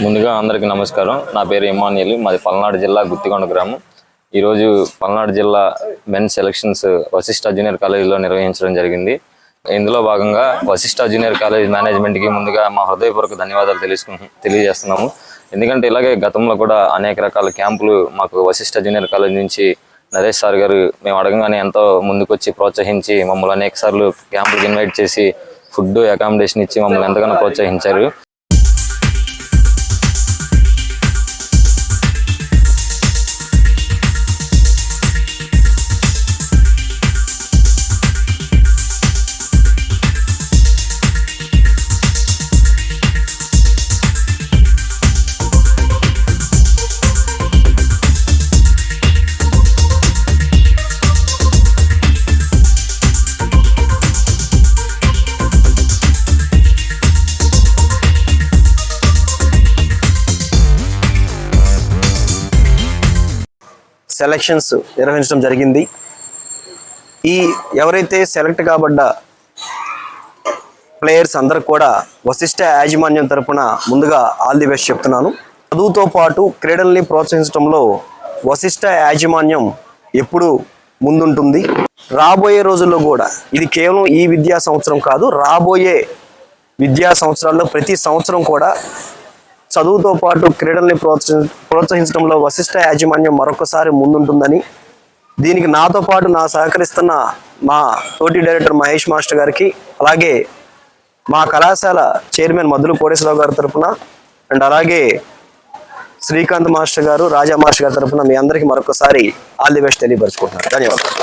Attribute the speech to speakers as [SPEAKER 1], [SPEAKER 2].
[SPEAKER 1] ముందుగా అందరికీ నమస్కారం. నా పేరు ఇమానియల్. మాది పల్నాడు జిల్లా గుత్తికొండ గ్రామం. ఈరోజు పల్నాడు జిల్లా మెన్స్ సెలక్షన్స్ వశిష్ఠ జూనియర్ కాలేజీలో నిర్వహించడం జరిగింది. ఇందులో భాగంగా వశిష్ఠ జూనియర్ కాలేజ్ మేనేజ్మెంట్కి ముందుగా మా హృదయపూర్వక ధన్యవాదాలు తెలియజేస్తున్నాము. ఎందుకంటే ఇలాగే గతంలో కూడా అనేక రకాల క్యాంపులు మాకు వశిష్ఠ జూనియర్ కాలేజ్ నుంచి నరేష్ సార్ గారు మేము అడగగానే ఎంతో ముందుకొచ్చి ప్రోత్సహించి మమ్మల్ని అనేక సార్లు క్యాంపులకు ఇన్వైట్ చేసి ఫుడ్ అకామిడేషన్ ఇచ్చి మమ్మల్ని ఎంతగానో ప్రోత్సహించారు.
[SPEAKER 2] సెలక్షన్స్ నిర్వహించడం జరిగింది. ఎవరైతే సెలెక్ట్ కాబడ్డ ప్లేయర్స్ అందరూ కూడా వశిష్ఠ యాజమాన్యం తరపున ముందుగా ఆల్ ది బెస్ట్ చెప్తున్నాను. చదువుతో పాటు క్రీడల్ని ప్రోత్సహించడంలో వశిష్ఠ యాజమాన్యం ఎప్పుడు ముందుంటుంది. రాబోయే రోజుల్లో కూడా ఇది కేవలం ఈ విద్యా సంవత్సరం కాదు, రాబోయే విద్యా సంవత్సరాల్లో ప్రతి సంవత్సరం కూడా చదువుతో పాటు క్రీడల్ని ప్రోత్సహించడంలో వశిష్ఠ యాజమాన్యం మరొకసారి ముందుంటుందని, దీనికి నాతో పాటు సహకరిస్తున్న మా తోటి డైరెక్టర్ మహేష్ మాస్టర్ గారికి, అలాగే మా కళాశాల చైర్మన్ మద్దుల కోటేశ్వరరావు గారి తరఫున అండ్ అలాగే శ్రీకాంత్ మాస్టర్ గారు, రాజా మాస్టర్ గారి తరఫున మీ అందరికీ మరొకసారి ఆల్ ది బెస్ట్ తెలియపరుచుకుంటున్నాను. ధన్యవాదాలు.